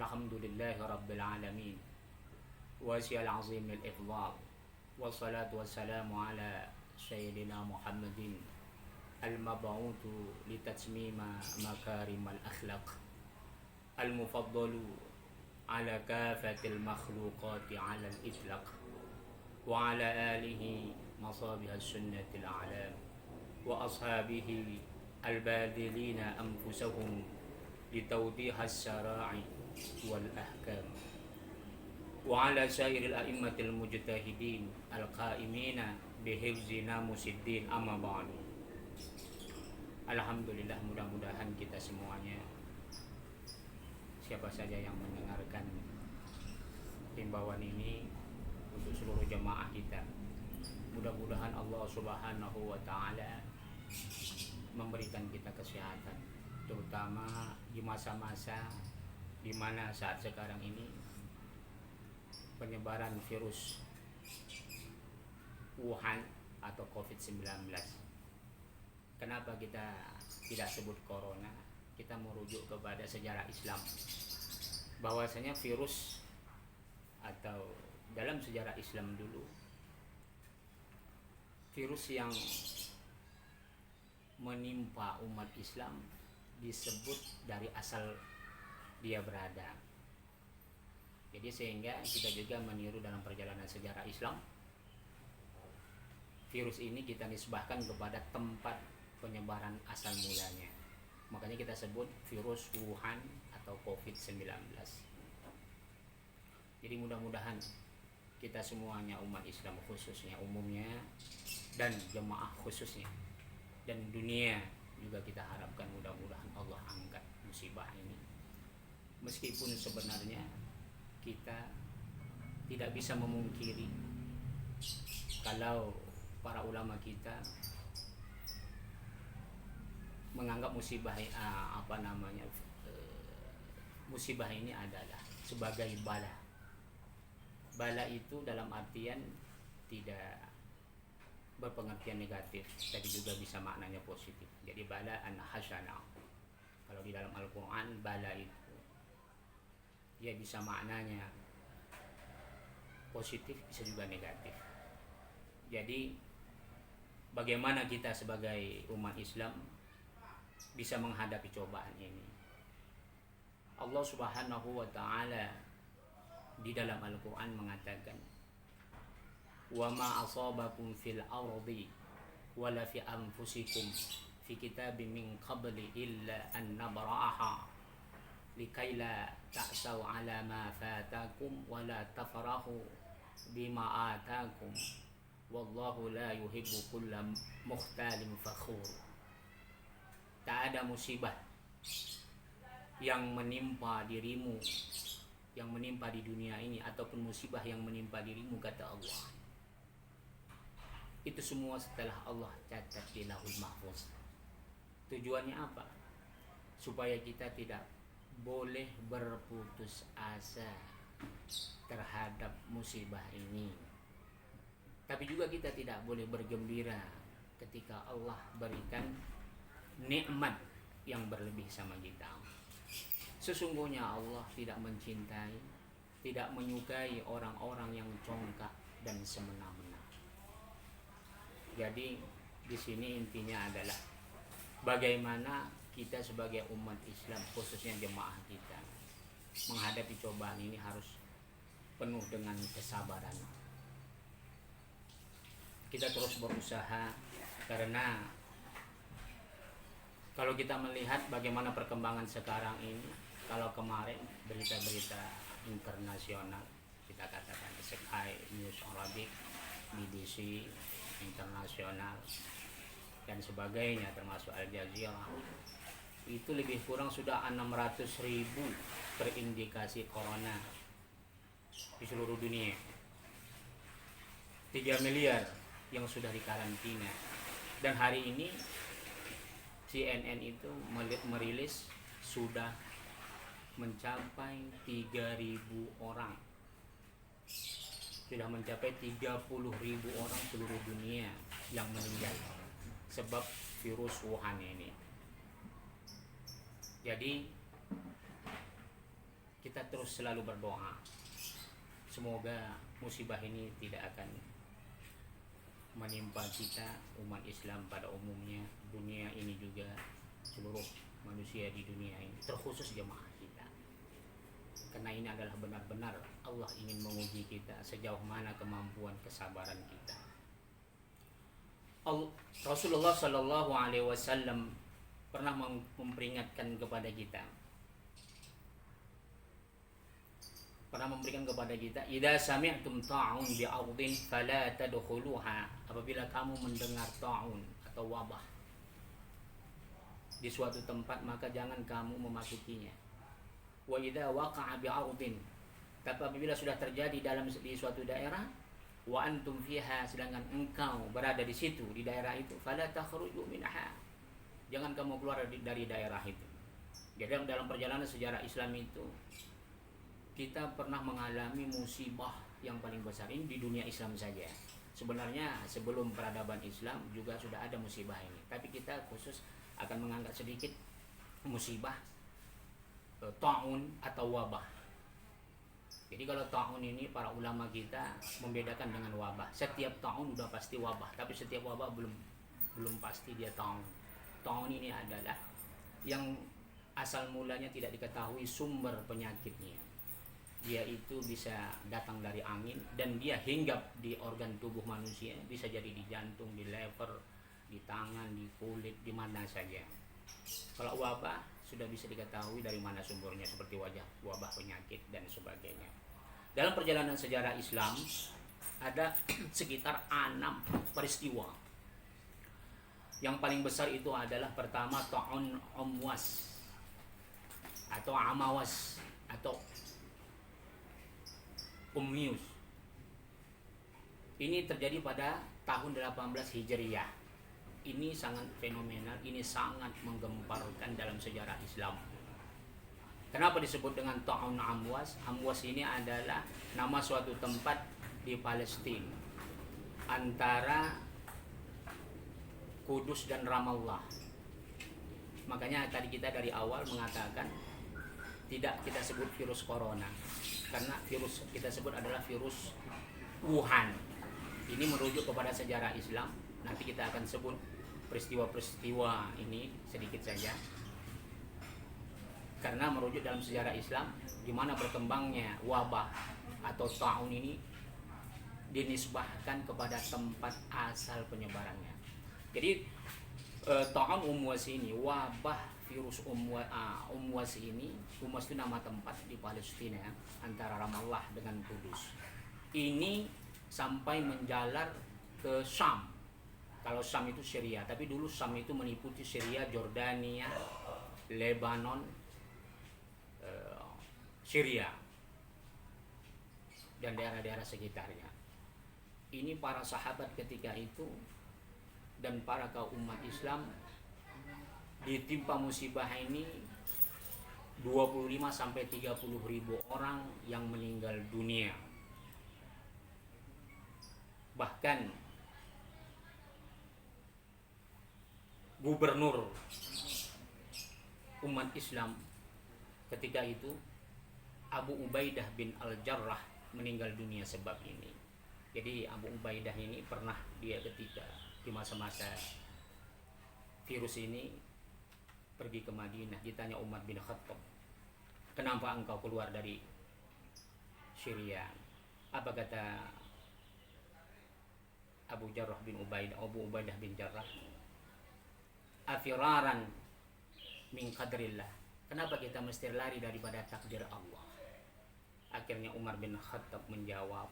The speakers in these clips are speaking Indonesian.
الحمد لله رب العالمين واسع العظيم الإفضال والصلاة والسلام على سيدنا محمد المبعوث لتتميم مكارم الأخلاق المفضل على كافة المخلوقات على الإطلاق وعلى آله مصابيح السنة الأعلام وأصحابه الباذلين أنفسهم لتوضيح الشرائع والأحكام وعلى سائر الأئمة المجتهدين القائمين بحفظ ناموس الدين أما بعد. Alhamdulillah, mudah-mudahan kita semuanya, siapa saja yang mendengarkan himbauan ini untuk seluruh jemaah kita, mudah-mudahan Allah Subhanahu wa Ta'ala memberikan kita kesehatan, terutama di masa-masa di mana saat sekarang ini penyebaran virus Wuhan atau COVID-19. Kenapa kita tidak sebut corona? Kita merujuk kepada sejarah Islam, bahwasanya virus atau dalam sejarah Islam dulu, virus yang menimpa umat Islam disebut dari asal dia berada. Jadi sehingga kita juga meniru dalam perjalanan sejarah Islam, virus ini kita nisbahkan kepada tempat penyebaran asal mulanya. Makanya kita sebut virus Wuhan atau COVID-19. Jadi mudah-mudahan kita semuanya, umat Islam khususnya, umumnya, dan jemaah khususnya, dan dunia juga, kita harapkan mudah-mudahan Allah angkat musibah ini. Meskipun sebenarnya kita tidak bisa memungkiri kalau para ulama kita menganggap musibah musibah ini adalah sebagai bala. Bala itu dalam artian tidak berpengertian negatif, tapi juga bisa maknanya positif. Jadi bala an hasanah. Kalau di dalam Al-Quran, bala itu ya bisa maknanya positif, bisa juga negatif. Jadi bagaimana kita sebagai umat Islam bisa menghadapi cobaan ini? Allah Subhanahu wa Ta'ala di dalam Al-Quran mengatakan, wa ma asabakum fil ardi wala fi anfusikum fi kitabim min qabli illa an nabra'aha likaila ta'saw ala ma fatakum wala tafrahu bima atakum wallahu la yuhibbu kulla mukhtalin fakhur. Tak ada musibah yang menimpa dirimu, yang menimpa di dunia ini, ataupun musibah yang menimpa dirimu, kata Allah, itu semua setelah Allah catat di Lauhul Mahfuz. Tujuannya apa? Supaya kita tidak boleh berputus asa terhadap musibah ini, tapi juga kita tidak boleh bergembira ketika Allah berikan nikmat yang berlebih sama kita. Sesungguhnya Allah tidak mencintai, tidak menyukai orang-orang yang congkak dan semena-mena. Jadi di sini intinya adalah bagaimana kita sebagai umat Islam, khususnya jemaah kita, menghadapi cobaan ini harus penuh dengan kesabaran. Kita terus berusaha, karena kalau kita melihat bagaimana perkembangan sekarang ini, kalau kemarin berita-berita internasional, kita katakan Sky News Arabic, BBC internasional, dan sebagainya, termasuk Al Jazeera, itu lebih kurang sudah 600.000 terindikasi corona di seluruh dunia. 3 miliar yang sudah dikarantina. Dan hari ini CNN itu merilis sudah mencapai 3.000 orang. Sudah mencapai 30.000 orang seluruh dunia yang meninggal sebab virus Wuhan ini. Jadi kita terus selalu berdoa. Semoga musibah ini tidak akan menimpa kita umat Islam pada umumnya, dunia ini juga seluruh manusia di dunia ini, terkhusus jemaah kita. Karena ini adalah benar-benar Allah ingin menguji kita sejauh mana kemampuan kesabaran kita. Rasulullah Shallallahu Alaihi Wasallam pernah memperingatkan kepada kita, idza sami'tum ta'un bi'ardin fala tadkhuluha, apabila kamu mendengar ta'un atau wabah di suatu tempat maka jangan kamu memasukinya. Wa idza waqa'a bi'ardin, tapi apabila sudah terjadi di suatu daerah, wa antum fiha, sedangkan engkau berada di situ, di daerah itu, fala takhruju minha, jangan kamu keluar dari daerah itu. Jadi dalam perjalanan sejarah Islam itu kita pernah mengalami musibah yang paling besar ini di dunia Islam saja. Sebenarnya sebelum peradaban Islam juga sudah ada musibah ini, tapi kita khusus akan mengangkat sedikit musibah ta'un atau wabah. Jadi kalau ta'un ini para ulama kita membedakan dengan wabah. Setiap ta'un udah pasti wabah, tapi setiap wabah belum pasti dia ta'un. Ta'un ini adalah yang asal mulanya tidak diketahui sumber penyakitnya. Dia itu bisa datang dari angin dan dia hinggap di organ tubuh manusia, bisa jadi di jantung, di lever, di tangan, di kulit, di mana saja. Kalau wabah sudah bisa diketahui dari mana sumbernya, seperti wabah penyakit dan sebagainya. Dalam perjalanan sejarah Islam ada sekitar 6 peristiwa. Yang paling besar itu adalah pertama ta'un Amwas atau Amawas atau Ummius. Ini terjadi pada tahun 18 Hijriah. Ini sangat fenomenal, ini sangat menggemparkan dalam sejarah Islam. Kenapa disebut dengan Ta'un Amwas? Amwas ini adalah nama suatu tempat di Palestina antara Kudus dan Ramallah. Makanya tadi kita dari awal mengatakan tidak kita sebut virus corona, karena virus kita sebut adalah virus Wuhan. Ini merujuk kepada sejarah Islam. Nanti kita akan sebut peristiwa-peristiwa ini sedikit saja, karena merujuk dalam sejarah Islam di mana berkembangnya wabah atau ta'un ini dinisbahkan kepada tempat asal penyebarannya. Jadi ta'un Umwas ini, wabah virus Umwas ini, Umwas itu nama tempat di Palestina antara Ramallah dengan Kudus. Ini sampai menjalar ke Syam. Kalau Syam itu Syria, tapi dulu Syam itu meliputi Syria, Jordania, Lebanon, Syria dan daerah-daerah sekitarnya. Ini para sahabat ketika itu dan para kaum umat Islam ditimpa musibah ini 25 sampai 30 ribu orang yang meninggal dunia. Bahkan gubernur umat Islam ketika itu, Abu Ubaidah bin Al-Jarrah, meninggal dunia sebab ini. Jadi Abu Ubaidah ini pernah dia ketika di masa-masa virus ini pergi ke Madinah, ditanya Umar bin Khattab, kenapa engkau keluar dari Syria? Apa kata Abu Ubaidah bin Jarrah? Afiraran min qadrillah. Kenapa kita mesti lari daripada takdir Allah? Akhirnya Umar bin Khattab menjawab,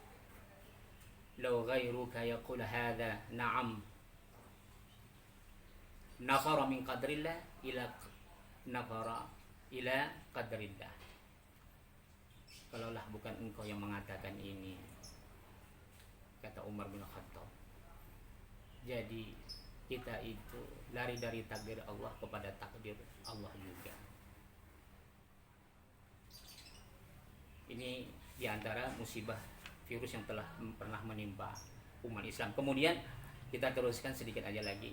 "Law ghairuka yaqul hadha, na'am. Nafara min qadrillah ila nafara ila qadrillah." Kalaulah bukan engkau yang mengatakan ini, kata Umar bin Khattab, jadi kita itu lari dari takdir Allah kepada takdir Allah juga. Ini diantara musibah virus yang telah pernah menimpa umat Islam. Kemudian kita teruskan sedikit aja lagi.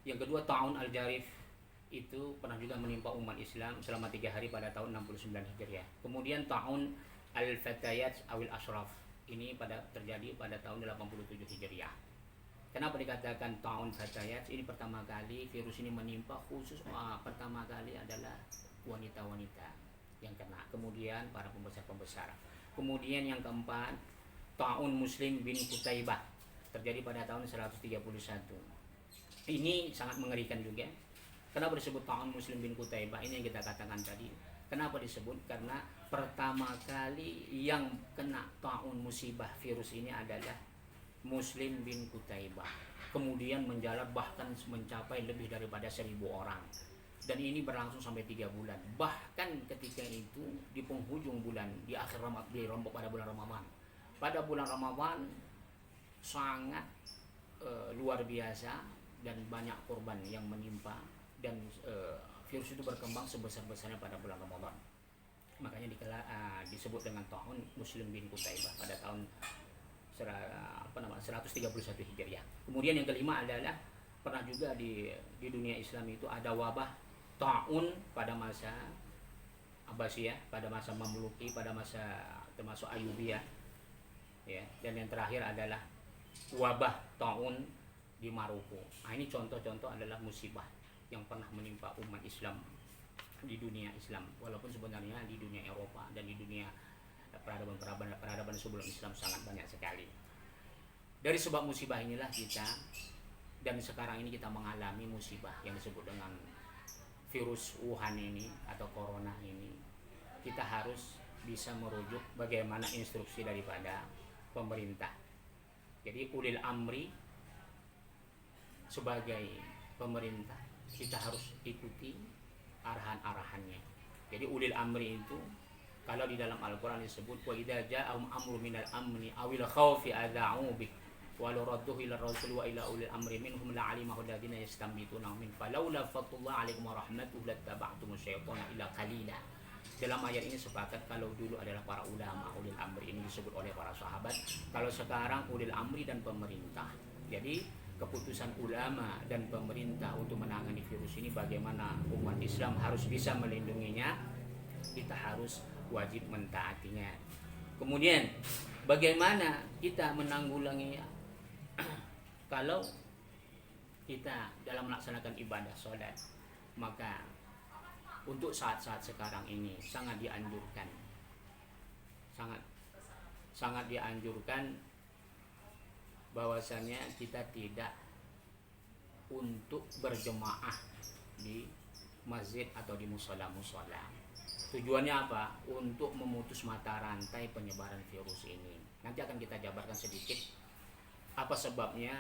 Yang kedua, Ta'un Al-Jarif itu pernah juga menimpa umat Islam selama 3 hari pada tahun 69 Hijriah. Kemudian tahun Al-Fatayat Awil Ashraf ini terjadi pada tahun 87 Hijriah. Kenapa dikatakan tahun Fatayat? Ini pertama kali virus ini menimpa khusus pertama kali adalah wanita-wanita yang kena. Kemudian para pembesar-pembesar. Kemudian yang keempat, tahun Muslim bin Qutaibah terjadi pada tahun 131. Ini sangat mengerikan juga. Kenapa disebut tahun Muslim bin Qutaibah? Ini yang kita katakan tadi. Kenapa disebut? Karena pertama kali yang kena tahun musibah virus ini adalah Muslim bin Qutaibah. Kemudian menjalar bahkan mencapai lebih daripada 1.000 orang. Dan ini berlangsung sampai 3 bulan. Bahkan ketika itu di penghujung bulan, di akhir Ramadan, pada bulan Ramadan. Pada bulan Ramadan sangat luar biasa dan banyak korban yang menimpa. Dan virus itu berkembang sebesar-besarnya pada bulan Ramadan. Makanya disebut dengan tahun Muslim bin Qutaibah pada tahun 131 Hijriah. Kemudian yang kelima adalah pernah juga di dunia Islam itu ada wabah taun pada masa Abbasiyah, pada masa Mamluki, pada masa termasuk Ayyubiyah. Ya, dan yang terakhir adalah wabah taun di Maroko. Nah, ini contoh-contoh adalah musibah yang pernah menimpa umat Islam di dunia Islam, walaupun sebenarnya di dunia Eropa dan di dunia peradaban sebelum Islam sangat banyak sekali. Dari sebab musibah inilah kita dan sekarang ini kita mengalami musibah yang disebut dengan virus Wuhan ini atau corona ini. Kita harus bisa merujuk bagaimana instruksi daripada pemerintah. Jadi ulil amri sebagai pemerintah kita harus ikuti arahan-arahannya. Jadi ulil amri itu kalau di dalam Al-Qur'an disebut wa idza ja'ahum amru minal amni awil khaufi adza'u bi walau radduhu ila rasul wa ila ulil amri minhum la'alimahu alladziina yastanbituuna min falaula fadlullah 'alaikum wa rahmatuhu lattaba'tumus syaitana illa qalila. Dalam ayat ini sepakat kalau dulu adalah para ulama ulil amri ini disebut oleh para sahabat, kalau sekarang ulil amri dan pemerintah. Jadi keputusan ulama dan pemerintah untuk menangani virus ini, bagaimana umat Islam harus bisa melindunginya, kita harus wajib mentaatinya. Kemudian bagaimana kita menanggulanginya? Kalau kita dalam melaksanakan ibadah sholat, maka untuk saat-saat sekarang ini sangat dianjurkan bahwasannya kita tidak untuk berjemaah di masjid atau di musola-musola. Tujuannya apa? Untuk memutus mata rantai penyebaran virus ini. Nanti akan kita jabarkan sedikit apa sebabnya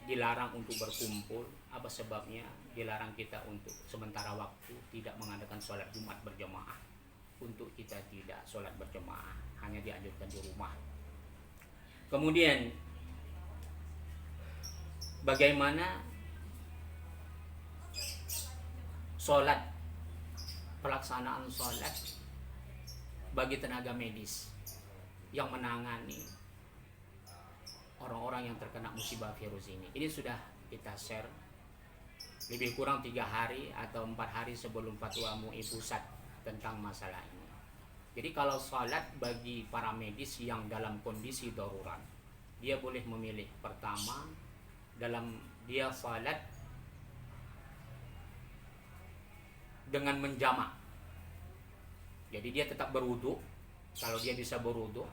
dilarang untuk berkumpul, apa sebabnya dilarang kita untuk sementara waktu tidak mengadakan sholat Jumat berjemaah. Untuk kita tidak sholat berjemaah, hanya dianjurkan di rumah. Kemudian bagaimana sholat, pelaksanaan sholat bagi tenaga medis yang menangani orang-orang yang terkena musibah virus ini. Ini sudah kita share lebih kurang 3 hari atau 4 hari sebelum fatwa MUI pusat tentang masalah ini. Jadi kalau sholat bagi para medis yang dalam kondisi darurat, dia boleh memilih pertama dalam dia sholat dengan menjamak. Jadi dia tetap berwudu, kalau dia bisa berwudu.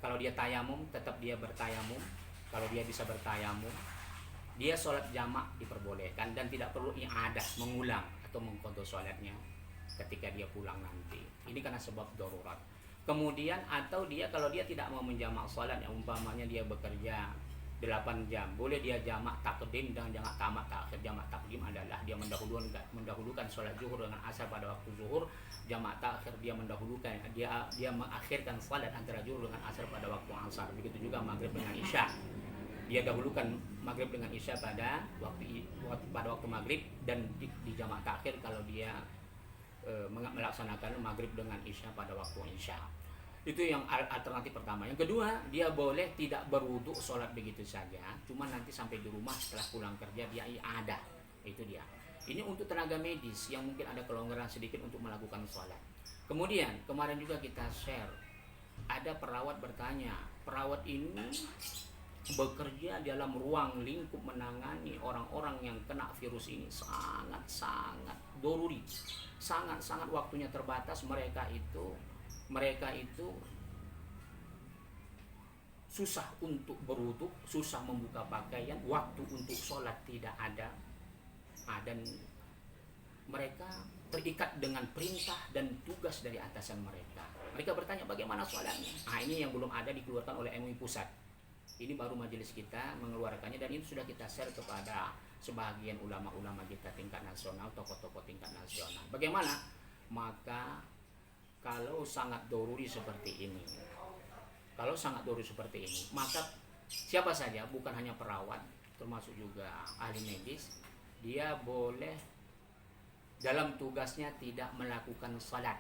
Kalau dia tayamum, tetap dia bertayamum. Kalau dia bisa bertayamum, dia sholat jamak diperbolehkan dan tidak perlu i'adah, mengulang atau mengqadha sholatnya ketika dia pulang nanti. Ini karena sebab darurat. Kemudian atau dia kalau dia tidak mau menjamak sholat, yang umpamanya dia bekerja 8 jam, boleh dia jamak takdim dan jamak tamat takhir. Jamak takdim adalah dia mendahulukan sholat zuhur dengan asar pada waktu zuhur. Jamak takhir dia mendahulukan, dia mengakhirkan sholat antara zuhur dengan asar pada waktu asar. Begitu juga maghrib dengan isya, dia dahulukan maghrib dengan isya pada waktu maghrib, dan di jamak takhir kalau dia melaksanakan maghrib dengan isya pada waktu isya. Itu yang alternatif pertama. Yang kedua, dia boleh tidak berwudu sholat begitu saja, cuma nanti sampai di rumah setelah pulang kerja dia i'adah. Itu dia. Ini untuk tenaga medis yang mungkin ada kelonggaran sedikit untuk melakukan sholat. Kemudian kemarin juga kita share, ada perawat bertanya, perawat ini bekerja dalam ruang lingkup menangani orang-orang yang kena virus ini sangat-sangat doruri, sangat-sangat waktunya terbatas. Mereka itu susah untuk berwudu, susah membuka pakaian, waktu untuk sholat tidak ada. Dan mereka terikat dengan perintah dan tugas dari atasan mereka. Mereka bertanya bagaimana sholatnya. Ini yang belum ada dikeluarkan oleh MUI Pusat. Ini baru majelis kita mengeluarkannya, dan ini sudah kita share kepada sebagian ulama-ulama kita tingkat nasional, tokoh-tokoh tingkat nasional. Bagaimana? Maka kalau sangat doruri seperti ini, maka siapa saja, bukan hanya perawat, termasuk juga ahli medis, dia boleh dalam tugasnya tidak melakukan salat.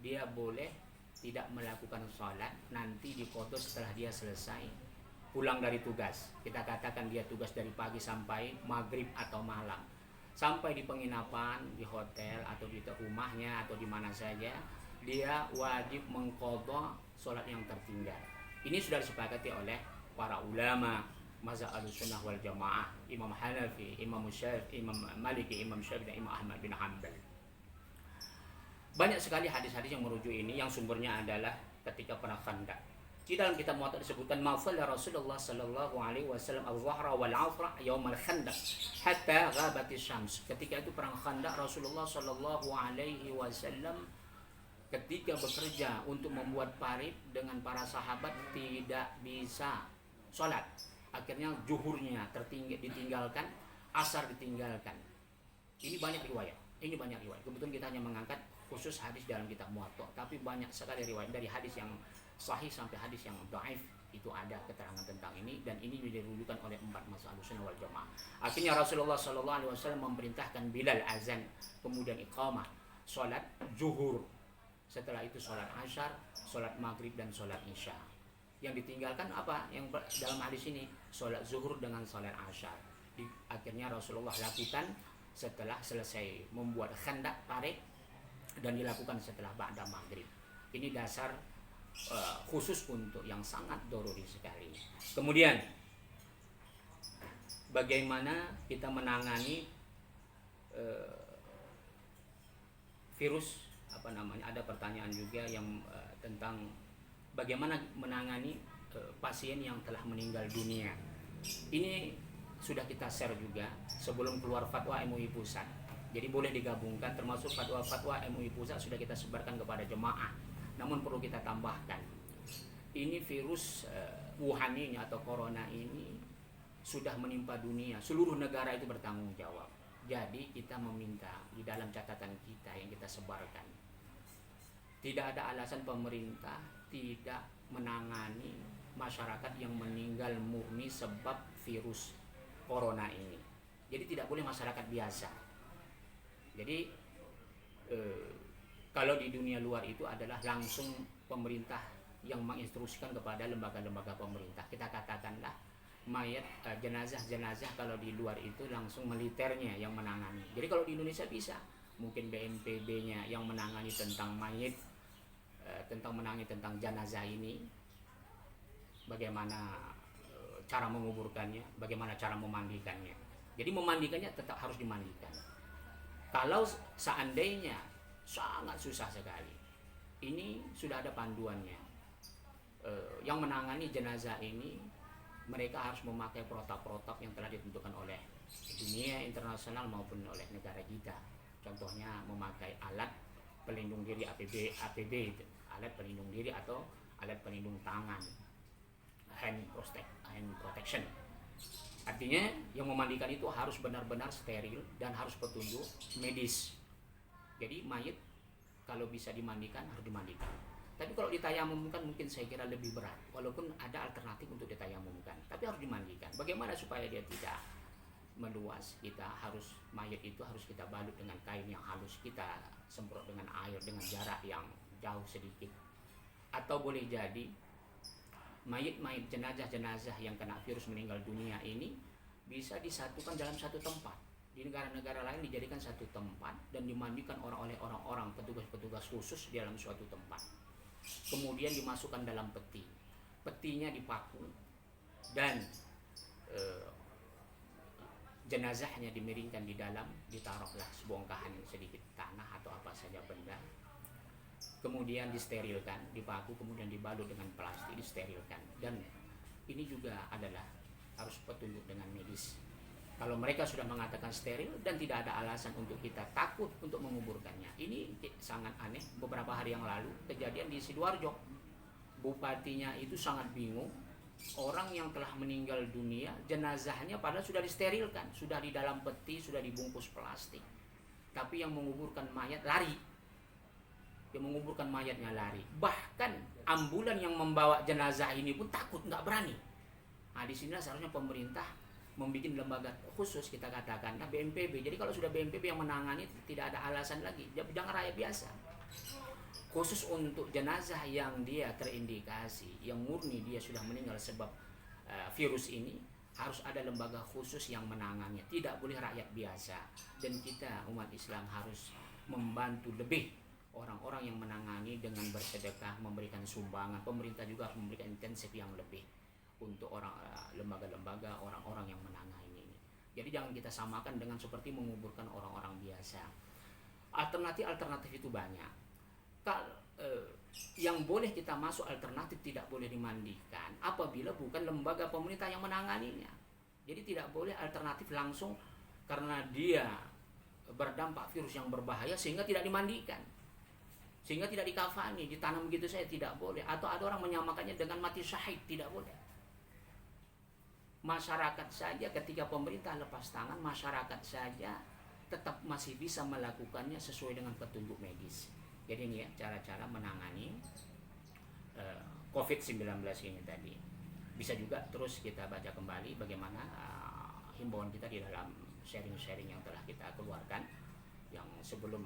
Dia boleh tidak melakukan salat, nanti dipotong setelah dia selesai pulang dari tugas. Kita katakan dia tugas dari pagi sampai maghrib atau malam, sampai di penginapan, di hotel atau di rumahnya atau di mana saja, dia wajib mengqadha salat yang tertinggal. Ini sudah disepakati oleh para ulama mazhab Ahlussunnah wal Jamaah, Imam Hanafi, Imam Syafi'i, Imam Maliki, Imam Syafi'i, dan Imam Ahmad bin Hanbal. Banyak sekali hadis-hadis yang merujuk ini, yang sumbernya adalah ketika perang Khandaq. Di dalam kitab Muwatta disebutkan mafalla Rasulullah sallallahu alaihi wasallam al-dhahra wal 'afra yaum al-Khandaq hatta ghabatis syams. Ketika itu perang Khandaq, Rasulullah sallallahu alaihi wasallam ketika bekerja untuk membuat parit dengan para sahabat tidak bisa sholat. Akhirnya zuhurnya ditinggalkan, asar ditinggalkan. Ini banyak riwayat. Kebetulan kita hanya mengangkat khusus hadis dalam kitab Muwatta, tapi banyak sekali riwayat dari hadis yang sahih sampai hadis yang dhaif itu ada keterangan tentang ini, dan ini dirujukan oleh 4 mazhab Ahlussunnah wal Jamaah. Akhirnya Rasulullah sallallahu alaihi wasallam memerintahkan Bilal azan, kemudian iqamah, salat zuhur. Setelah itu salat asar, salat maghrib, dan salat isya. Yang ditinggalkan apa? Yang dalam hadis ini salat zuhur dengan salat asar. Akhirnya Rasulullah lakukan setelah selesai membuat khandak parit, dan dilakukan setelah ba'da maghrib. Ini dasar khusus untuk yang sangat doruri sekali. Kemudian bagaimana kita menangani virus ada pertanyaan juga yang tentang bagaimana menangani pasien yang telah meninggal dunia. Ini sudah kita share juga sebelum keluar fatwa MUI Pusat. Jadi boleh digabungkan, termasuk fatwa-fatwa MUI Pusat sudah kita sebarkan kepada jemaah. Namun perlu kita tambahkan, ini virus Wuhan ini atau corona ini sudah menimpa dunia. Seluruh negara itu bertanggung jawab. Jadi kita meminta di dalam catatan kita yang kita sebarkan, tidak ada alasan pemerintah tidak menangani masyarakat yang meninggal murni sebab virus corona ini. Jadi tidak boleh masyarakat biasa. Jadi kalau di dunia luar itu adalah langsung pemerintah yang menginstruksikan kepada lembaga-lembaga pemerintah. Kita katakanlah mayat jenazah kalau di luar itu langsung militernya yang menangani. Jadi kalau di Indonesia bisa, mungkin BNPB-nya yang menangani tentang mayat, tentang jenazah ini, bagaimana cara menguburkannya, bagaimana cara memandikannya. Jadi memandikannya tetap harus dimandikan. Kalau seandainya sangat susah sekali, ini sudah ada panduannya. Yang menangani jenazah ini, mereka harus memakai protap-protap yang telah ditentukan oleh dunia internasional maupun oleh negara kita. Contohnya memakai alat pelindung diri APD itu, alat pelindung diri atau alat pelindung tangan, hand protection. Artinya yang memandikan itu harus benar-benar steril dan harus petunjuk medis. Jadi mayit kalau bisa dimandikan harus dimandikan. Tapi kalau ditayamumkan mungkin saya kira lebih berat, walaupun ada alternatif untuk ditayamumkan, tapi harus dimandikan. Bagaimana supaya dia tidak meluas? Mayit itu harus kita balut dengan kain yang halus, kita semprot dengan air dengan jarak yang jauh sedikit. Atau boleh jadi mayit jenazah yang kena virus meninggal dunia ini bisa disatukan dalam satu tempat. Di negara-negara lain dijadikan satu tempat dan dimandikan oleh orang-orang petugas-petugas khusus di dalam suatu tempat. Kemudian dimasukkan dalam peti. Petinya dipaku dan jenazahnya dimiringkan di dalam, ditaruhlah sebongkahan sedikit tanah atau apa saja benda. Kemudian disterilkan, dipaku, kemudian dibalut dengan plastik, disterilkan. Dan ini juga adalah harus petunjuk dengan medis. Kalau mereka sudah mengatakan steril dan tidak ada alasan untuk kita takut untuk menguburkannya. Ini sangat aneh. Beberapa hari yang lalu kejadian di Sidoarjo. Bupatinya itu sangat bingung. Orang yang telah meninggal dunia, jenazahnya padahal sudah disterilkan, sudah di dalam peti, sudah dibungkus plastik. Tapi yang menguburkan mayat lari. Yang menguburkan mayatnya lari. Bahkan ambulan yang membawa jenazah ini pun takut, nggak berani. Nah, di sini seharusnya pemerintah membuat lembaga khusus, kita katakan BNPB. Jadi kalau sudah BNPB yang menangani, tidak ada alasan lagi. Jangan rakyat biasa. Khusus untuk jenazah yang dia terindikasi, yang murni dia sudah meninggal sebab virus ini, harus ada lembaga khusus yang menangannya. Tidak boleh rakyat biasa. Dan kita umat Islam harus membantu lebih orang-orang yang menangani dengan bersedekah, memberikan sumbangan. Pemerintah juga harus memberikan intensif yang lebih untuk lembaga-lembaga, orang-orang yang menangani ini. Jadi jangan kita samakan dengan seperti menguburkan orang-orang biasa. Alternatif itu banyak. Yang boleh kita masuk alternatif tidak boleh dimandikan apabila bukan lembaga pemerintah yang menanganinya. Jadi tidak boleh alternatif langsung karena dia berdampak virus yang berbahaya sehingga tidak dimandikan, sehingga tidak dikafani, ditanam begitu saja, tidak boleh. Atau ada orang menyamakannya dengan mati syahid, tidak boleh. Masyarakat saja ketika pemerintah lepas tangan, masyarakat saja tetap masih bisa melakukannya sesuai dengan petunjuk medis. Jadi ini ya cara-cara menangani COVID-19 ini tadi. Bisa juga terus kita baca kembali bagaimana himbauan kita di dalam sharing-sharing yang telah kita keluarkan yang sebelum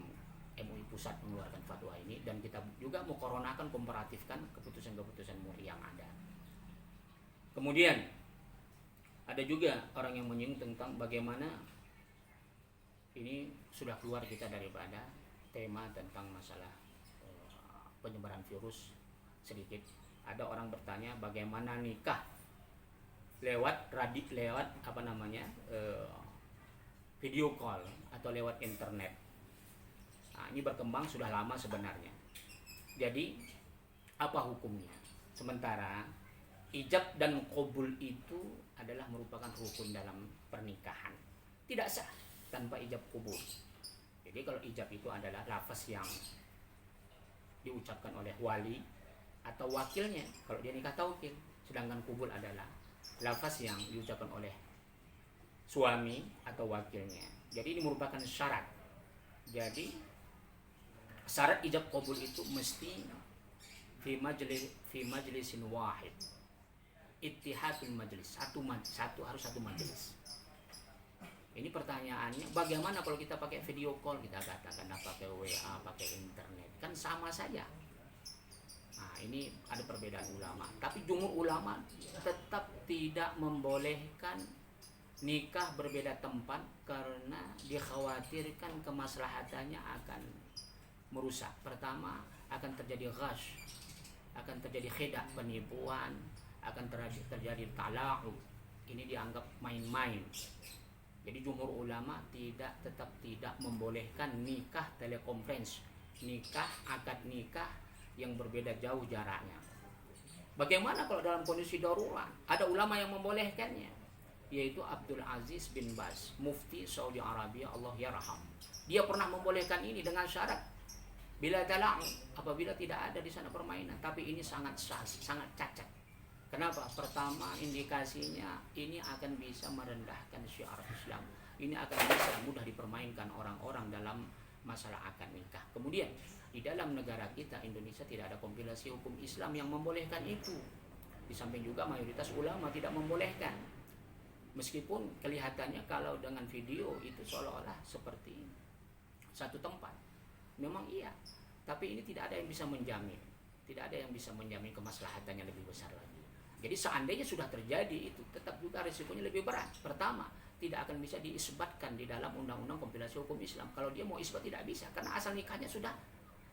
MUI pusat mengeluarkan fatwa ini, dan kita juga mengkoronakan, komparatifkan keputusan-keputusan MUI yang ada. Kemudian ada juga orang yang menyinggung tentang bagaimana ini sudah keluar kita daripada tema tentang masalah penyebaran virus sedikit. Ada orang bertanya bagaimana nikah lewat video call atau lewat internet. Nah, ini berkembang sudah lama sebenarnya. Jadi apa hukumnya? Sementara ijab dan qabul itu adalah merupakan rukun dalam pernikahan. Tidak sah tanpa ijab qabul. Jadi kalau ijab itu adalah lafaz yang diucapkan oleh wali atau wakilnya kalau dia nikah taukil, sedangkan qabul adalah lafaz yang diucapkan oleh suami atau wakilnya. Jadi ini merupakan syarat. Jadi syarat ijab qabul itu mesti fi majlisin wahid. Ittihadul majlis, harus satu majlis. Ini pertanyaannya, bagaimana kalau kita pakai video call, kita katakan pakai WA, pakai internet, kan sama saja. Nah, ini ada perbedaan ulama. Tapi jumhur ulama tetap tidak membolehkan nikah berbeda tempat karena dikhawatirkan kemaslahatannya akan merusak. Pertama, akan terjadi ghash, akan terjadi khidah, penipuan, akan terjadi tala'u. Ini dianggap main-main. Jadi jumhur ulama tetap tidak membolehkan nikah telekonferensi, nikah akad nikah yang berbeda jauh jaraknya. Bagaimana kalau dalam kondisi darurat? Ada ulama yang membolehkannya, yaitu Abdul Aziz bin Baz, mufti Saudi Arabia, Allah yarham. Dia pernah membolehkan ini dengan syarat bila tala'u, apabila tidak ada di sana permainan. Tapi ini sangat cacat. Kenapa? Pertama, indikasinya ini akan bisa merendahkan syiar Islam. Ini akan bisa mudah dipermainkan orang-orang dalam masalah akad nikah. Kemudian, di dalam negara kita, Indonesia, tidak ada kompilasi hukum Islam yang membolehkan itu. Di samping juga mayoritas ulama tidak membolehkan. Meskipun kelihatannya kalau dengan video itu seolah-olah seperti satu tempat. Memang iya, tapi ini tidak ada yang bisa menjamin. Tidak ada yang bisa menjamin kemaslahatannya lebih besar lagi. Jadi seandainya sudah terjadi itu, tetap juga risikonya lebih berat. Pertama, tidak akan bisa diisbatkan di dalam undang-undang kompilasi hukum Islam. Kalau dia mau isbat tidak bisa, karena asal nikahnya sudah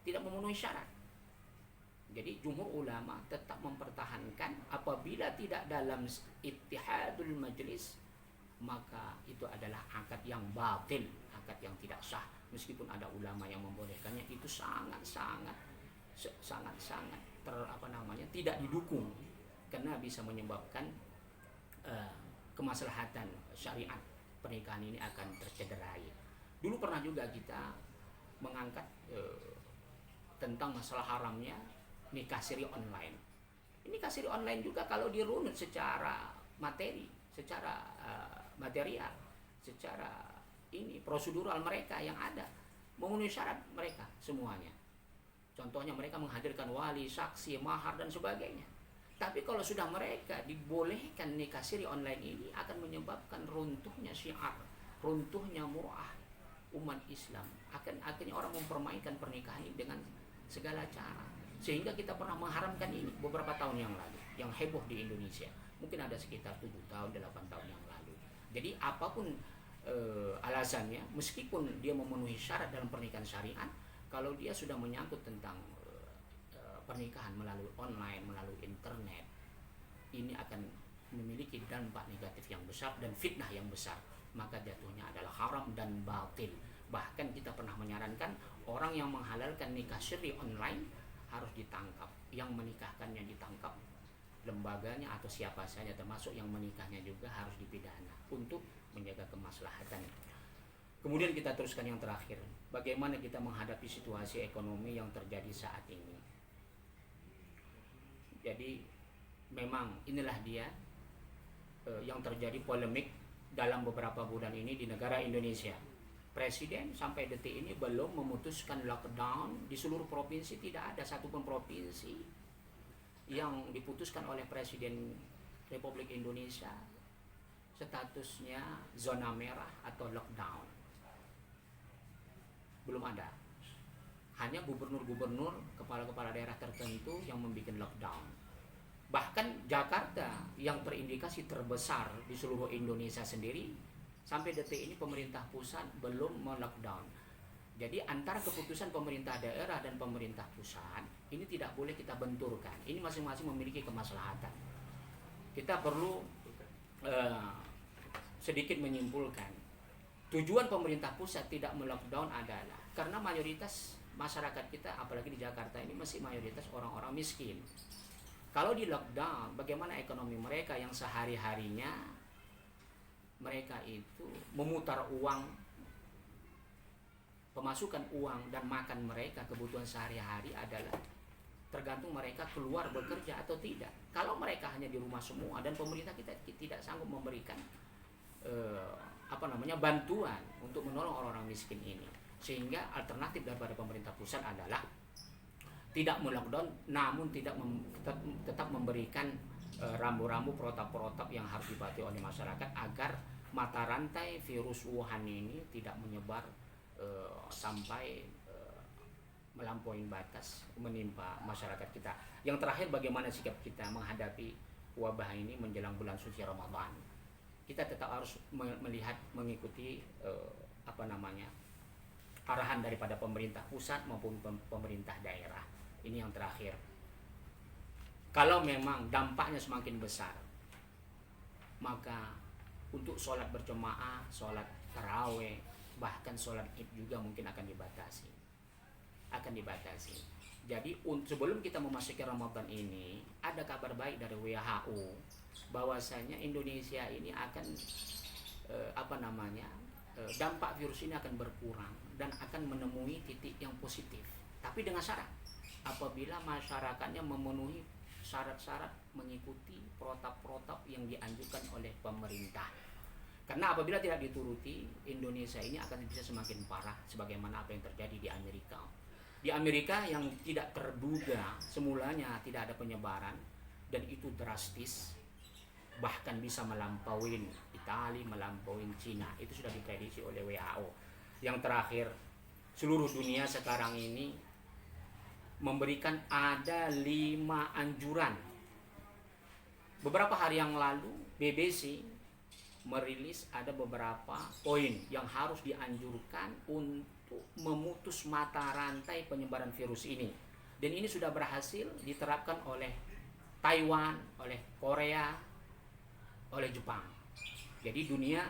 tidak memenuhi syarat. Jadi jumhur ulama tetap mempertahankan apabila tidak dalam ittihadul majlis, maka itu adalah akad yang batil, akad yang tidak sah. Meskipun ada ulama yang membolehkannya, itu sangat-sangat tidak didukung, karena bisa menyebabkan kemaslahatan syariat pernikahan ini akan tercederai. Dulu pernah juga kita mengangkat tentang masalah haramnya nikah siri online. Ini nikah siri online juga kalau dirunut secara materi, secara material, secara ini prosedural mereka yang ada memenuhi syarat mereka semuanya. Contohnya mereka menghadirkan wali, saksi, mahar dan sebagainya. Tapi kalau sudah mereka dibolehkan nikah siri online ini, akan menyebabkan runtuhnya syiar, runtuhnya mur'ah umat Islam. Akhirnya orang mempermainkan pernikahan ini dengan segala cara. Sehingga kita pernah mengharamkan ini beberapa tahun yang lalu, yang heboh di Indonesia. Mungkin ada sekitar 7 tahun, 8 tahun yang lalu. Jadi apapun alasannya, meskipun dia memenuhi syarat dalam pernikahan syariat, kalau dia sudah menyangkut tentang pernikahan melalui online, melalui internet, ini akan memiliki dampak negatif yang besar dan fitnah yang besar. Maka jatuhnya adalah haram dan batil. Bahkan kita pernah menyarankan orang yang menghalalkan nikah syiri online harus ditangkap, yang menikahkannya ditangkap, lembaganya atau siapa saja termasuk yang menikahnya juga harus dipidana untuk menjaga kemaslahatan. Kemudian kita teruskan yang terakhir, bagaimana kita menghadapi situasi ekonomi yang terjadi saat ini. Jadi memang inilah dia yang terjadi polemik dalam beberapa bulan ini di negara Indonesia. Presiden sampai detik ini belum memutuskan lockdown di seluruh provinsi. Tidak ada satupun provinsi yang diputuskan oleh Presiden Republik Indonesia statusnya zona merah atau lockdown. Belum ada. Hanya gubernur-gubernur, kepala-kepala daerah tertentu yang membuat lockdown. Bahkan Jakarta yang terindikasi terbesar di seluruh Indonesia sendiri, sampai detik ini pemerintah pusat belum melockdown. Jadi antara keputusan pemerintah daerah dan pemerintah pusat ini tidak boleh kita benturkan. Ini masing-masing memiliki kemaslahatan. Kita perlu sedikit menyimpulkan. Tujuan pemerintah pusat tidak melockdown adalah karena mayoritas masyarakat kita, apalagi di Jakarta ini, masih mayoritas orang-orang miskin. Kalau di lockdown, bagaimana ekonomi mereka yang sehari-harinya mereka itu memutar uang, pemasukan uang dan makan mereka, kebutuhan sehari-hari adalah tergantung mereka keluar bekerja atau tidak. Kalau mereka hanya di rumah semua dan pemerintah kita tidak sanggup memberikan bantuan untuk menolong orang-orang miskin ini, sehingga alternatif daripada pemerintah pusat adalah tidak melockdown, namun tetap memberikan rambu-rambu protap-protap yang harus dipatuhi oleh masyarakat agar mata rantai virus Wuhan ini tidak menyebar sampai melampaui batas menimpa masyarakat kita. Yang terakhir, bagaimana sikap kita menghadapi wabah ini menjelang bulan suci Ramadan. Kita tetap harus mengikuti arahan daripada pemerintah pusat maupun pemerintah daerah. Ini yang terakhir. Kalau memang dampaknya semakin besar, maka untuk sholat berjemaah, sholat taraweh, bahkan sholat id juga mungkin akan dibatasi. Jadi sebelum kita memasuki Ramadan ini, ada kabar baik dari WHO bahwasanya Indonesia ini akan dampak virus ini akan berkurang dan akan menemui titik yang positif. Tapi dengan syarat, apabila masyarakatnya memenuhi syarat-syarat mengikuti protap-protap yang dianjurkan oleh pemerintah. Karena apabila tidak dituruti, Indonesia ini akan bisa semakin parah sebagaimana apa yang terjadi di Amerika. Di Amerika yang tidak terduga, semulanya tidak ada penyebaran dan itu drastis, bahkan bisa melampaui Italia, melampaui Cina. Itu sudah diprediksi oleh WHO. Yang terakhir, seluruh dunia sekarang ini memberikan ada 5 anjuran. Beberapa hari yang lalu BBC merilis ada beberapa poin yang harus dianjurkan untuk memutus mata rantai penyebaran virus ini. Dan ini sudah berhasil diterapkan oleh Taiwan, oleh Korea, oleh Jepang. Jadi dunia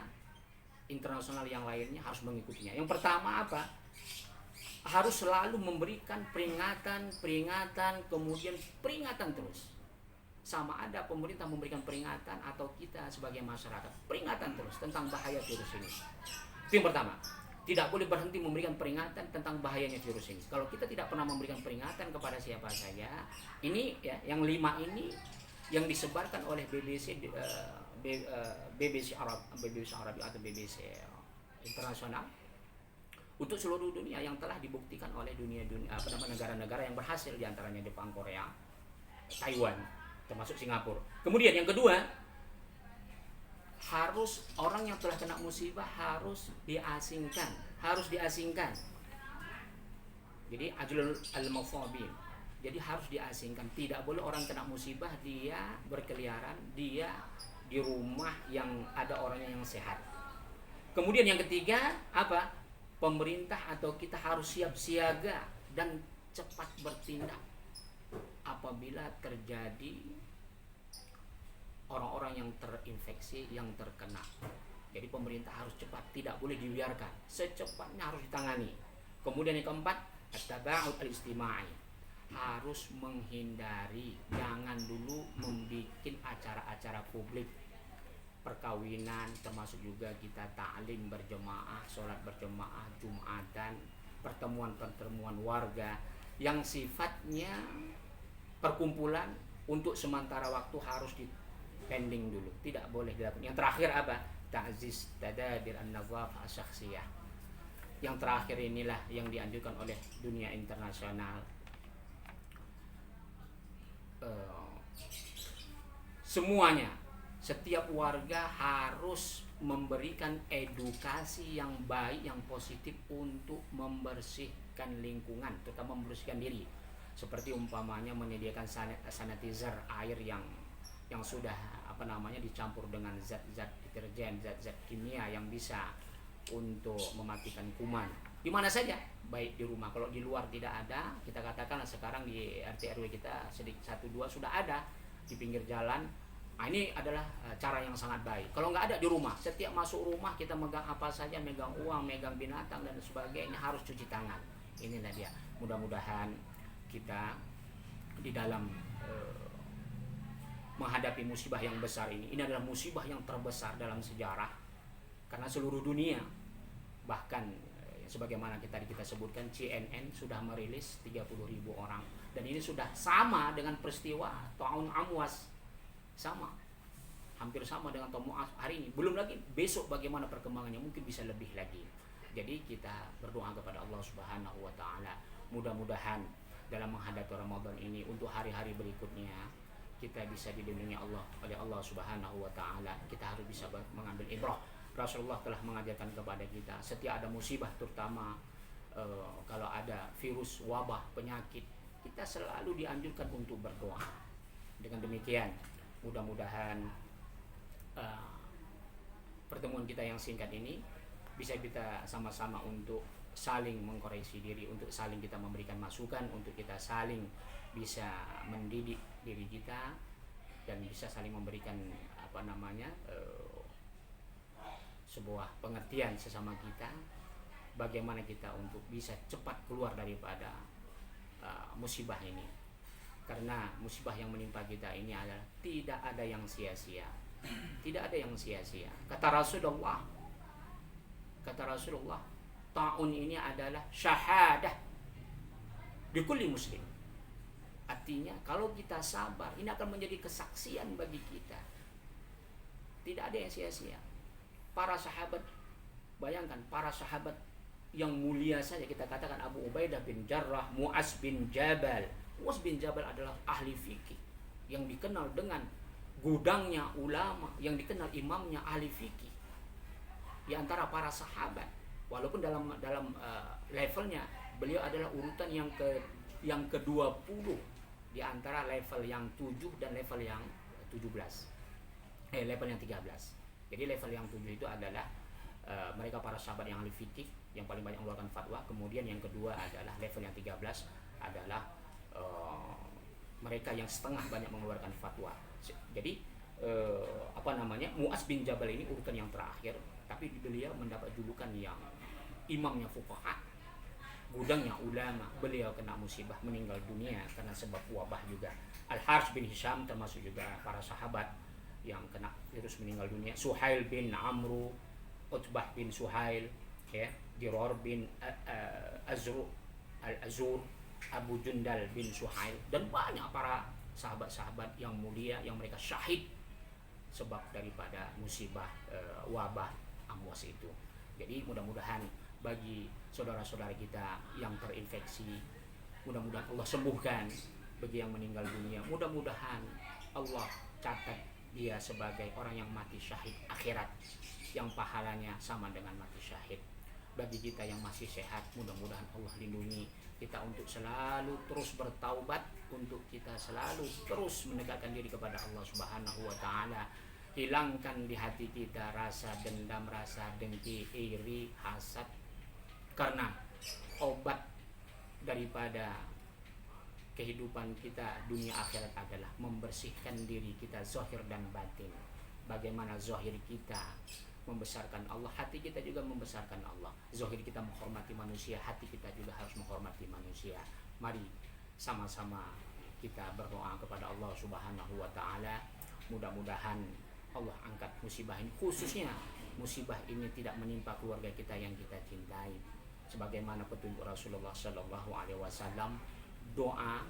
internasional yang lainnya harus mengikutinya. Yang pertama apa? Harus selalu memberikan peringatan, kemudian peringatan terus. Sama ada pemerintah memberikan peringatan atau kita sebagai masyarakat peringatan terus tentang bahaya virus ini. Itu yang pertama. Tidak boleh berhenti memberikan peringatan tentang bahayanya virus ini. Kalau kita tidak pernah memberikan peringatan kepada siapa saja, ini ya, yang 5 ini yang disebarkan oleh BBC Arabi atau BBC internasional untuk seluruh dunia yang telah dibuktikan oleh negara-negara yang berhasil, diantaranya Jepang, Korea, Taiwan, termasuk Singapura. Kemudian yang kedua, harus orang yang telah kena musibah harus diasingkan. Jadi ajlul al-mafabin. Jadi harus diasingkan. Tidak boleh orang kena musibah dia berkeliaran, dia di rumah yang ada orangnya yang sehat. Kemudian yang ketiga apa? Pemerintah atau kita harus siap siaga dan cepat bertindak apabila terjadi orang-orang yang terinfeksi, yang terkena. Jadi pemerintah harus cepat, tidak boleh dibiarkan, secepatnya harus ditangani. Kemudian yang keempat, at-taba'ud al-istimai, harus menghindari, jangan dulu membuat acara-acara publik, perkawinan, termasuk juga kita ta'lim berjemaah, sholat berjemaah, jumatan, pertemuan-pertemuan warga yang sifatnya perkumpulan untuk sementara waktu harus pending dulu, tidak boleh dilakukan. Yang terakhir apa? Ta'ziz tadadir an-nazafah asyakhsiyah. Yang terakhir inilah yang dianjurkan oleh dunia internasional. Semuanya, setiap warga harus memberikan edukasi yang baik, yang positif untuk membersihkan lingkungan, terutama membersihkan diri. Seperti umpamanya menyediakan sanitizer air yang sudah dicampur dengan zat-zat deterjen, zat-zat kimia yang bisa untuk mematikan kuman di mana saja, baik di rumah. Kalau di luar tidak ada, kita katakan sekarang di RT RW kita sedikit 1-2 sudah ada di pinggir jalan. Nah, ini adalah cara yang sangat baik. Kalau nggak ada di rumah, setiap masuk rumah kita megang apa saja, megang uang, megang binatang dan sebagainya, harus cuci tangan. Inilah dia. Mudah-mudahan kita di dalam menghadapi musibah yang besar ini adalah musibah yang terbesar dalam sejarah, karena seluruh dunia, bahkan sebagaimana kita sebutkan, CNN sudah merilis 30.000 orang, dan ini sudah sama dengan peristiwa Ta'un Amwas, hampir sama dengan Ta'un Amwas hari ini. Belum lagi besok bagaimana perkembangannya, mungkin bisa lebih lagi. Jadi kita berdoa kepada Allah Subhanahu wa taala, mudah-mudahan dalam menghadapi Ramadan ini untuk hari-hari berikutnya kita bisa dilindungi oleh Allah Subhanahu wa taala. Kita harus bisa mengambil ibrah. Rasulullah telah mengajarkan kepada kita, setiap ada musibah, terutama kalau ada virus, wabah, penyakit, kita selalu dianjurkan untuk berdoa. Dengan demikian, mudah-mudahan pertemuan kita yang singkat ini bisa kita sama-sama untuk saling mengkoreksi diri, untuk saling kita memberikan masukan, untuk kita saling bisa mendidik diri kita dan bisa saling memberikan sebuah pengertian sesama kita, bagaimana kita untuk bisa cepat keluar daripada musibah ini. Karena musibah yang menimpa kita ini adalah tidak ada yang sia-sia. Tidak ada yang sia-sia. Kata Rasulullah, ta'un ini adalah syahadah di kulli muslim. Artinya kalau kita sabar, ini akan menjadi kesaksian bagi kita. Tidak ada yang sia-sia. Para sahabat, bayangkan para sahabat yang mulia saja, kita katakan Abu Ubaidah bin Jarrah, Mu'az bin Jabal. Mu'az bin Jabal adalah ahli fikih yang dikenal dengan gudangnya ulama, yang dikenal imamnya ahli fikih di antara para sahabat. Walaupun dalam levelnya beliau adalah urutan yang ke-20 di antara level yang 7 dan level yang 17. Level yang 13. Jadi level yang 7 itu adalah mereka para sahabat yang ahli fikih yang paling banyak mengeluarkan fatwa. Kemudian yang kedua adalah level yang 13 adalah mereka yang setengah banyak mengeluarkan fatwa. Jadi Mu'adz bin Jabal ini urutan yang terakhir, tapi beliau mendapat julukan yang imamnya fuqaha, gudangnya ulama. Beliau kena musibah, meninggal dunia karena sebab wabah juga. Al-Harits bin Hisham termasuk juga para sahabat yang kena virus meninggal dunia. Suhail bin Amru, Utbah bin Suhail, ya, Diror bin Al-Azur, Abu Jundal bin Suhail, dan banyak para sahabat-sahabat yang mulia yang mereka syahid sebab daripada musibah wabah amwas itu. Jadi mudah-mudahan bagi saudara-saudara kita yang terinfeksi, mudah-mudahan Allah sembuhkan. Bagi yang meninggal dunia, mudah-mudahan Allah catat dia sebagai orang yang mati syahid akhirat, yang pahalanya sama dengan mati syahid. Bagi kita yang masih sehat, mudah-mudahan Allah lindungi kita untuk selalu terus bertaubat, untuk kita selalu terus mendekatkan diri kepada Allah Subhanahu wa taala. Hilangkan di hati kita rasa dendam, rasa dengki, iri, hasad, karena obat daripada kehidupan kita dunia akhirat adalah membersihkan diri kita zahir dan batin. Bagaimana zahir kita membesarkan Allah, hati kita juga membesarkan Allah. Zahir kita menghormati manusia, hati kita juga harus menghormati manusia. Mari sama-sama kita berdoa kepada Allah Subhanahu wa taala. Mudah-mudahan Allah angkat musibah ini, khususnya musibah ini tidak menimpa keluarga kita yang kita cintai. Sebagaimana petunjuk Rasulullah sallallahu alaihi wasallam, doa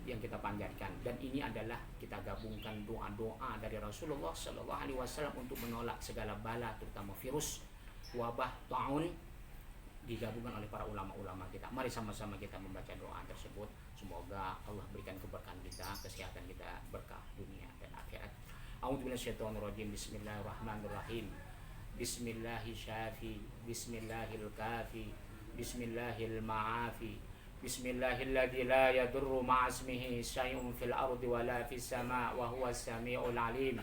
yang kita panjatkan, dan ini adalah kita gabungkan doa-doa dari Rasulullah sallallahu alaihi wasallam untuk menolak segala bala, terutama virus, wabah, taun, digabungkan oleh para ulama-ulama kita. Mari sama-sama kita membaca doa tersebut. Semoga Allah berikan keberkahan kita, kesehatan kita, berkah dunia dan akhirat. A'udzubillahiminasyaitonirrajim. Bismillahirrahmanirrahim. Bismillahil syafi, bismillahil kafi, bismillahil ma'afi, bismillahilladzi la yadurru ma'asmihi syai'un fil ardi wala fis sama' wa huwas sami'ul alim.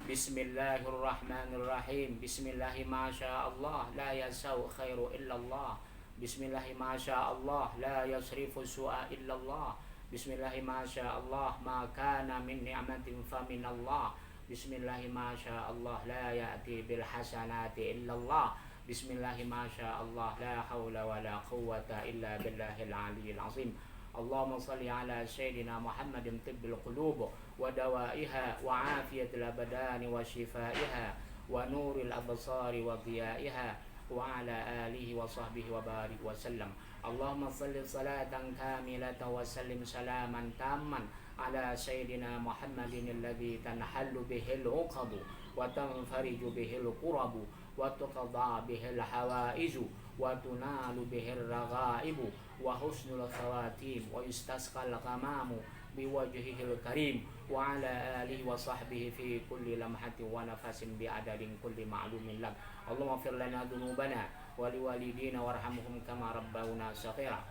Bismillahirrahmanirrahim. Bismillahi ma syaa Allah la yasau khairu illallah. Bismillahi ma syaa Allah la yasrifu su'a illallah. Bismillahi ma syaa Allah ma kana min ni'matin fa min Allah. Bismillahi ma syaa Allah la ya'ti bil hasanati illallah. Bismillahi ma syaa Allah la haula wa la quwwata illa billahil aliyyil azim. Allahumma salli ala sayyidina Muhammadin tibbil qulub wa dawaiha wa afiyatil abdani wa shifaiha wa nuril absari wa dhiyaiha wa ala alihi wa sahbihi wa barik wa sallam. Allahumma salli salatan kamilatan wa sallim salaman tamman ala sayyidina Muhammadin alladhi tanhallu bihil uqadu wa tanfariju bihil qurabu wa tuqadha bihil hawaizu wa tunalu bihil raghaibu wa husnul khawatim wa yustasqal ghamamu biwajhihil karim wa ala alihi wa sahbihi fi kulli lamhatin wa nafasin bi'adadin kulli ma'lumin lak. Allahumma fir lana dhunubana wa liwalidina warhamhum kama rabbawna saghira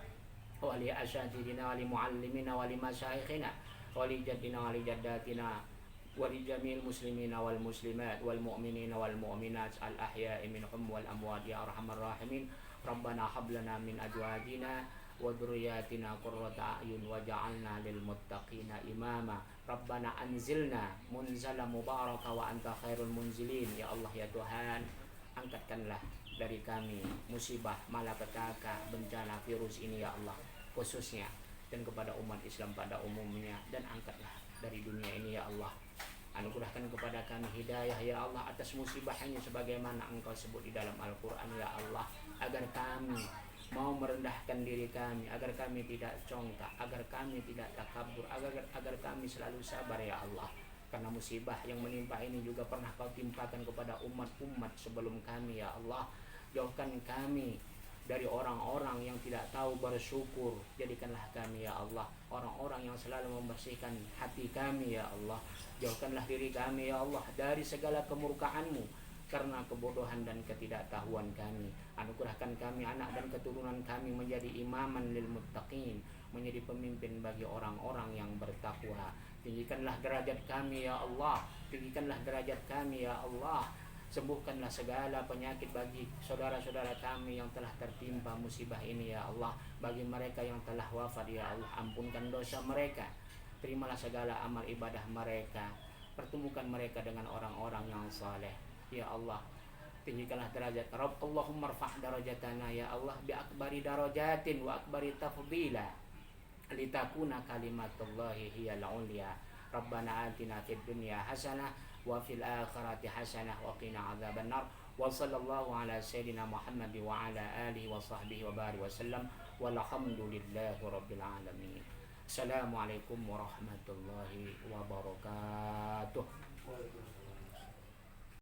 wa li asyadidina wa li muallimina wa li masyayikhina wa li jaddina wa li jaddatina wa li jamil muslimina wal muslimat wal mu'minina wal mu'minat al ahya'i minhum wal amwat ya arhamar rahimin. Rabbana hab lana min azwajina wa dhurriyyatina qurrata a'yun waj'alna lil muttaqina imama. Rabbana anzilna munzala mubaraka wa anta khairul munzilin. Ya Allah ya Tuhan, angkatkanlah dari kami musibah, malapetaka, bencana virus ini ya Allah, khususnya dan kepada umat Islam pada umumnya, dan angkatlah dari dunia ini ya Allah. Anugerahkan kepada kami hidayah ya Allah atas musibah ini sebagaimana Engkau sebut di dalam Al-Quran ya Allah, agar kami mau merendahkan diri kami, agar kami tidak congkak, agar kami tidak takabur, agar kami selalu sabar ya Allah. Karena musibah yang menimpa ini juga pernah Kau timpakan kepada umat-umat sebelum kami ya Allah. Jauhkan kami dari orang-orang yang tidak tahu bersyukur. Jadikanlah kami ya Allah orang-orang yang selalu membersihkan hati kami ya Allah. Jauhkanlah diri kami ya Allah dari segala kemurkaan-Mu karena kebodohan dan ketidaktahuan kami. Anugerahkan kami anak dan keturunan kami menjadi imaman lil muttaqin, menjadi pemimpin bagi orang-orang yang bertakwa. Tinggikanlah derajat kami ya Allah, tinggikanlah derajat kami ya Allah, Sembuhkanlah segala penyakit bagi saudara-saudara kami yang telah tertimpa musibah ini ya Allah. Bagi mereka yang telah wafat ya Allah, ampunkan dosa mereka. Terimalah segala amal ibadah mereka. Pertemukan mereka dengan orang-orang yang saleh ya Allah. Tinggikanlah derajat Rabb. Allahumma rfa' darajatana ya Allah bi akbari darajatin wa akbari tafdila litakuna kalimatullahi hiyal ulya. Rabbana atina fid dunya hasanah wa fil akhirati hasanah wa qina adzabannar. Wa sallallahu ala sayyidina Muhammad wa ala alihi wa sahbihi wa barik wa sallam. Walhamdulillahi rabbil alamin. Assalamualaikum warahmatullahi wabarakatuh.